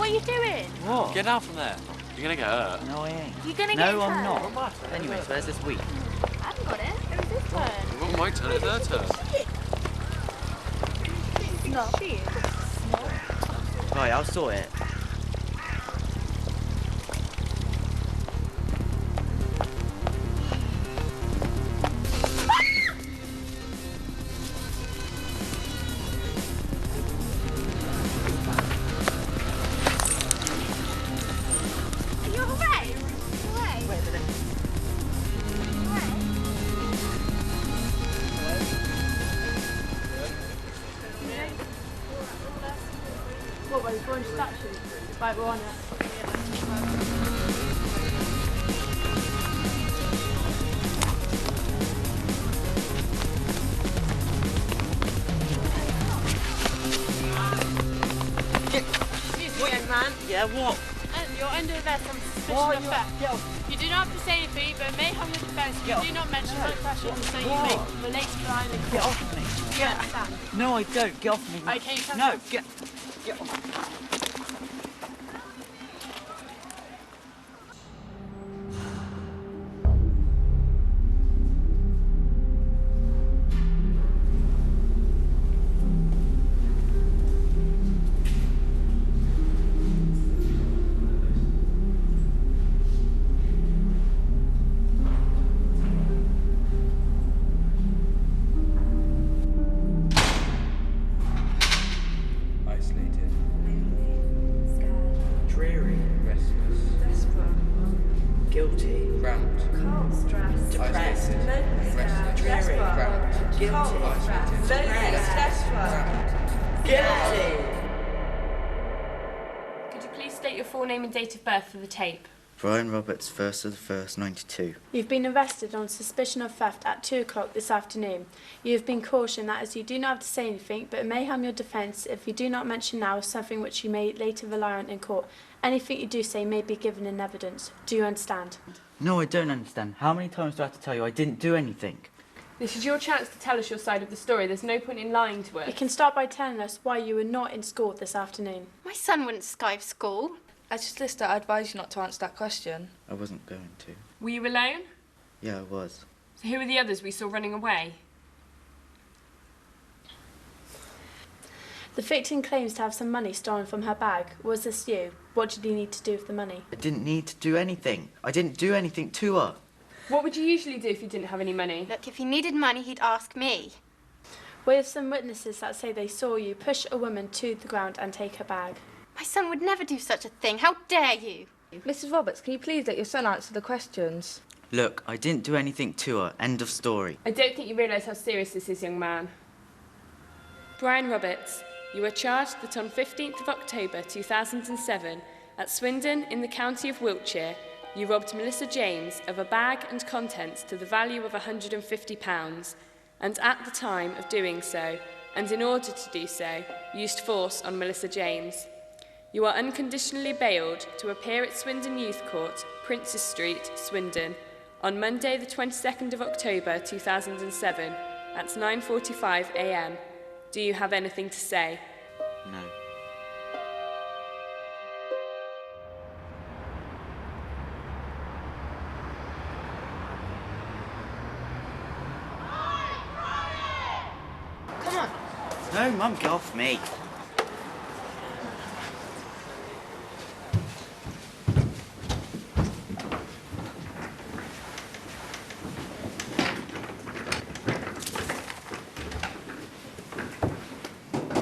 What are you doing? What? Get down from there. You're gonna get hurt. No, I ain't. You're gonna get hurt. No, I'm not. Anyways, where's this week? I haven't got it. It was this turn. It wasn't my turn, it's her turn. No. She is. Right, I'll sort it. What, by the bronze statue? Right, we're on it. Excuse me, young man. Yeah, what? You're under arrest on suspicion Why of theft. You do not have to say anything, but it may harm your defence if you do not mention the questions that you make relates to lying in court. Get off me. No, I don't. Get off me. Okay, you can. No, get off. Isolated, scared, dreary, restless, desperate, guilty, cramped, cold, stressed, depressed, lonely, restless, dreary, cramped, guilty, isolated, lonely, desperate, guilty. Could you please state your full name and date of birth for the tape? Brian Roberts, 1st of the 1st, 92. You've been arrested on suspicion of theft at 2 o'clock this afternoon. You have been cautioned that as you do not have to say anything, but it may harm your defence if you do not mention now something which you may later rely on in court. Anything you do say may be given in evidence. Do you understand? No, I don't understand. How many times do I have to tell you I didn't do anything? This is your chance to tell us your side of the story. There's no point in lying to us. You can start by telling us why you were not in school this afternoon. My son wouldn't Skype school. As your solicitor, I advise you not to answer that question. I wasn't going to. Were you alone? Yeah, I was. So who were the others we saw running away? The victim claims to have some money stolen from her bag. Was this you? What did you need to do with the money? I didn't need to do anything. I didn't do anything to her. What would you usually do if you didn't have any money? Look, if he needed money, he'd ask me. We have some witnesses that say they saw you push a woman to the ground and take her bag. My son would never do such a thing. How dare you? Mrs. Roberts, can you please let your son answer the questions? Look, I didn't do anything to her. End of story. I don't think you realise how serious this is, young man. Brian Roberts, you are charged that on 15th of October 2007, at Swindon in the county of Wiltshire, you robbed Melissa James of a bag and contents to the value of £150, and at the time of doing so, and in order to do so, used force on Melissa James. You are unconditionally bailed to appear at Swindon Youth Court, Princes Street, Swindon, on Monday the 22nd of October 2007 at 9:45 a.m. Do you have anything to say? No. Come on. No, Mum, get off me.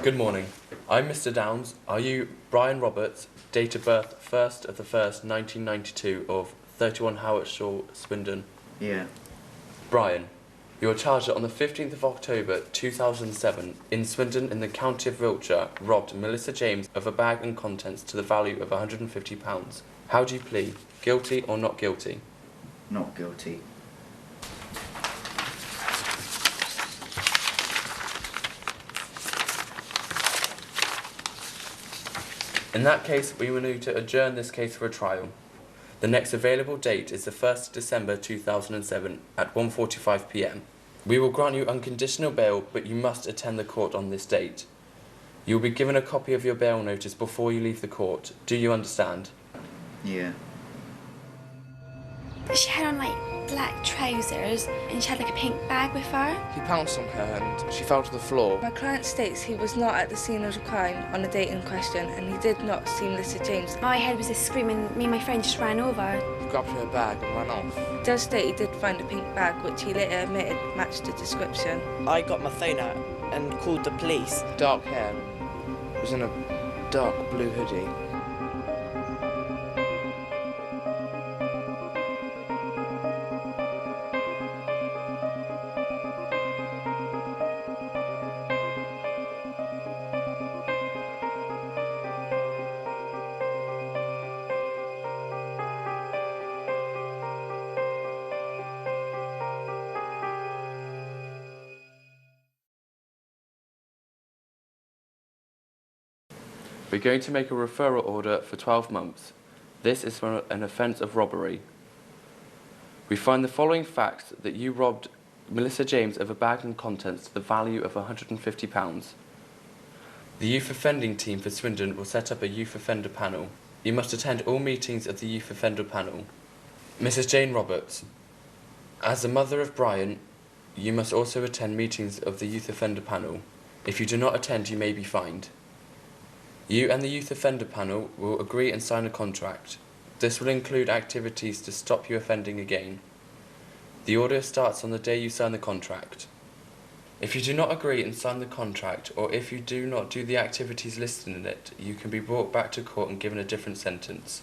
Good morning. I'm Mr. Downs. Are you Brian Roberts, date of birth 1st of the 1st, 1992, of 31 Howard Shaw, Swindon? Yeah. Brian, you are charged that on the 15th of October 2007, in Swindon in the county of Wiltshire, robbed Melissa James of a bag and contents to the value of £150. How do you plead? Guilty or not guilty? Not guilty. In that case, we will need to adjourn this case for a trial. The next available date is the 1st of December 2007 at 1:45 p.m. We will grant you unconditional bail, but you must attend the court on this date. You'll be given a copy of your bail notice before you leave the court. Do you understand? Yeah. She had on like black trousers and she had like a pink bag with her. He pounced on her and she fell to the floor. My client states he was not at the scene of the crime on the date in question and he did not see Melissa James. All I heard was a scream and me and my friend just ran over. He grabbed her bag and ran off. He does state he did find a pink bag, which he later admitted matched the description. I got my phone out and called the police. Dark hair, was in a dark blue hoodie. We're going to make a referral order for 12 months. This is for an offence of robbery. We find the following facts: that you robbed Melissa James of a bag and contents to the value of £150. The youth offending team for Swindon will set up a youth offender panel. You must attend all meetings of the youth offender panel. Mrs. Jane Roberts, as the mother of Brian, you must also attend meetings of the youth offender panel. If you do not attend, you may be fined. You and the youth offender panel will agree and sign a contract. This will include activities to stop you offending again. The order starts on the day you sign the contract. If you do not agree and sign the contract, or if you do not do the activities listed in it, you can be brought back to court and given a different sentence.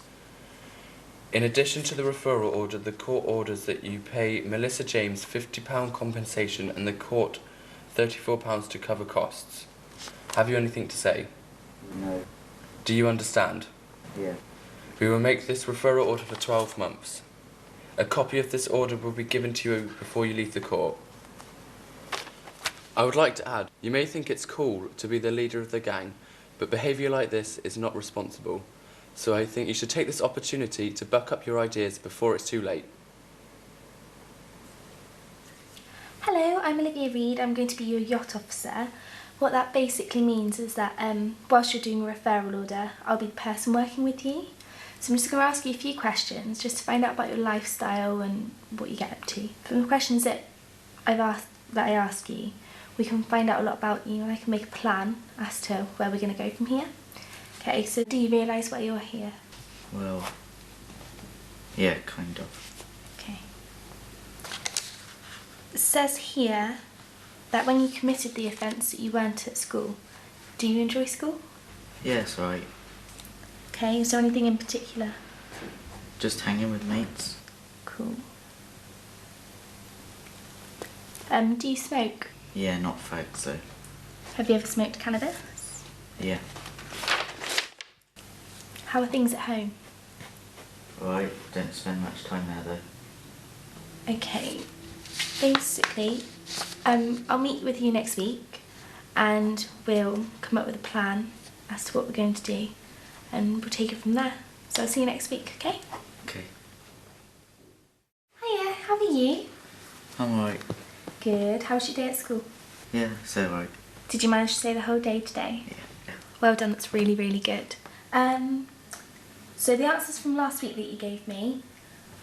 In addition to the referral order, the court orders that you pay Melissa James £50 compensation and the court £34 to cover costs. Have you anything to say? No. Do you understand? Yeah. We will make this referral order for 12 months. A copy of this order will be given to you before you leave the court. I would like to add, you may think it's cool to be the leader of the gang, but behaviour like this is not responsible. So I think you should take this opportunity to buck up your ideas before it's too late. Hello, I'm Olivia Reid. I'm going to be your yacht officer. What that basically means is that whilst you're doing a referral order, I'll be the person working with you. So I'm just going to ask you a few questions just to find out about your lifestyle and what you get up to. From the questions that I ask you, we can find out a lot about you and I can make a plan as to where we're going to go from here. Okay, so do you realise why you're here? Well, yeah, kind of. Okay. It says here that when you committed the offence that you weren't at school. Do you enjoy school? Yeah, it's alright. Okay, is there anything in particular? Just hanging with mates. Cool. Do you smoke? Yeah, not fags though. Have you ever smoked cannabis? Yeah. How are things at home? Alright, don't spend much time there though. Okay, basically, I'll meet with you next week and we'll come up with a plan as to what we're going to do and we'll take it from there. So I'll see you next week, okay? Okay. Hiya, how are you? I'm alright. Good. How was your day at school? Yeah, it's alright. Did you manage to stay the whole day today? Yeah. Well done, that's really, really good. So the answers from last week that you gave me,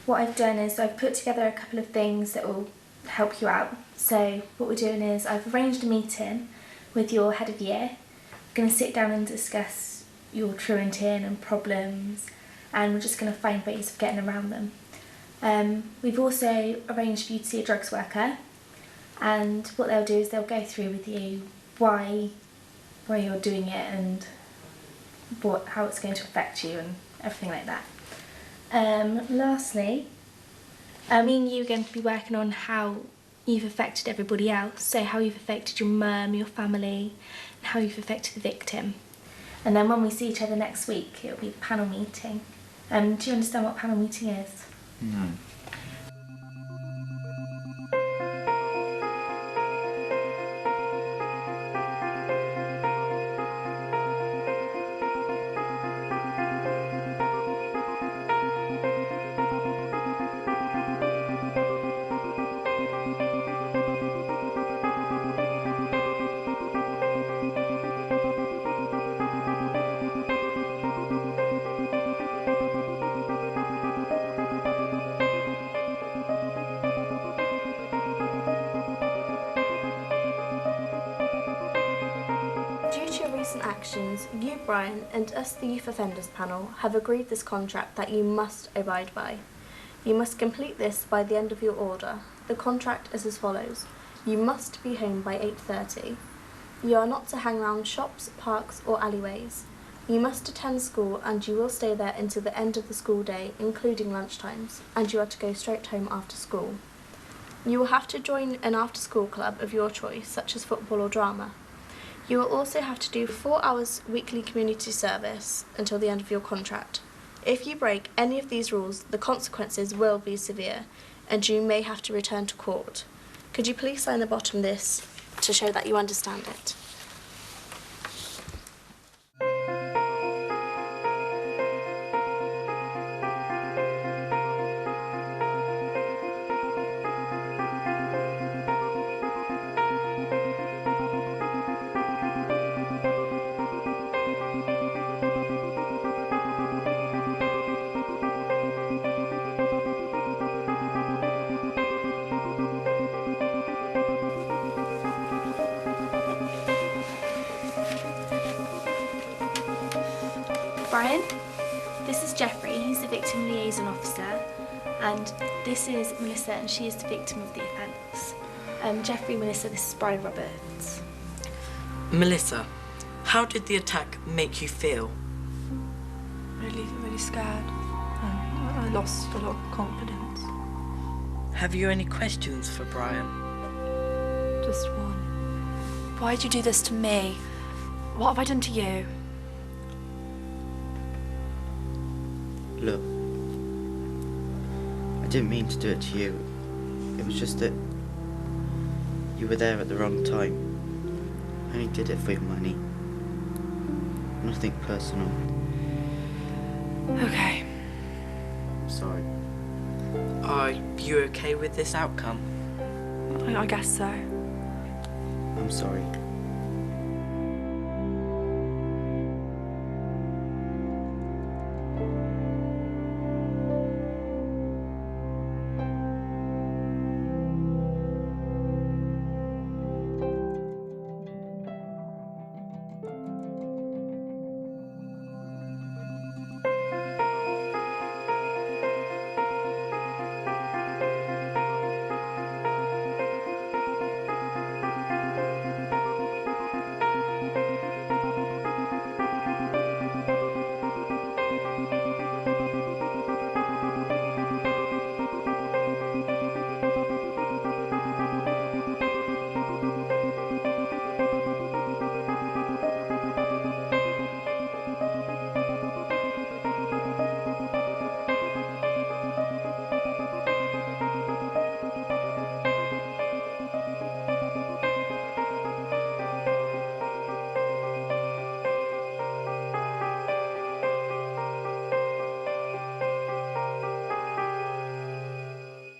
what I've done is I've put together a couple of things that will help you out. So what we're doing is I've arranged a meeting with your head of year. We're going to sit down and discuss your truanting and problems, and we're just going to find ways of getting around them. We've also arranged for you to see a drugs worker, and what they'll do is they'll go through with you why you're doing it and how it's going to affect you and everything like that. Lastly, me and you are going to be working on how you've affected everybody else, so how you've affected your mum, your family, and how you've affected the victim. And then when we see each other next week, it'll be the panel meeting. Do you understand what panel meeting is? No. Due to your recent actions, you, Brian, and us, the Youth Offenders Panel, have agreed this contract that you must abide by. You must complete this by the end of your order. The contract is as follows. You must be home by 8:30. You are not to hang around shops, parks or alleyways. You must attend school and you will stay there until the end of the school day, including lunchtimes, and you are to go straight home after school. You will have to join an after-school club of your choice, such as football or drama. You will also have to do 4 hours weekly community service until the end of your contract. If you break any of these rules, the consequences will be severe, and you may have to return to court. Could you please sign the bottom of this to show that you understand it? Brian, this is Jeffrey, he's the victim liaison officer, and this is Melissa, and she is the victim of the offence. Jeffrey, Melissa, this is Brian Roberts. Melissa, how did the attack make you feel? Really scared. I lost a lot of confidence. Have you any questions for Brian? Just one. Why'd you do this to me? What have I done to you? Look, I didn't mean to do it to you. It was just that you were there at the wrong time. I only did it for your money. Nothing personal. Okay. Sorry. Are you okay with this outcome? I guess so. I'm sorry.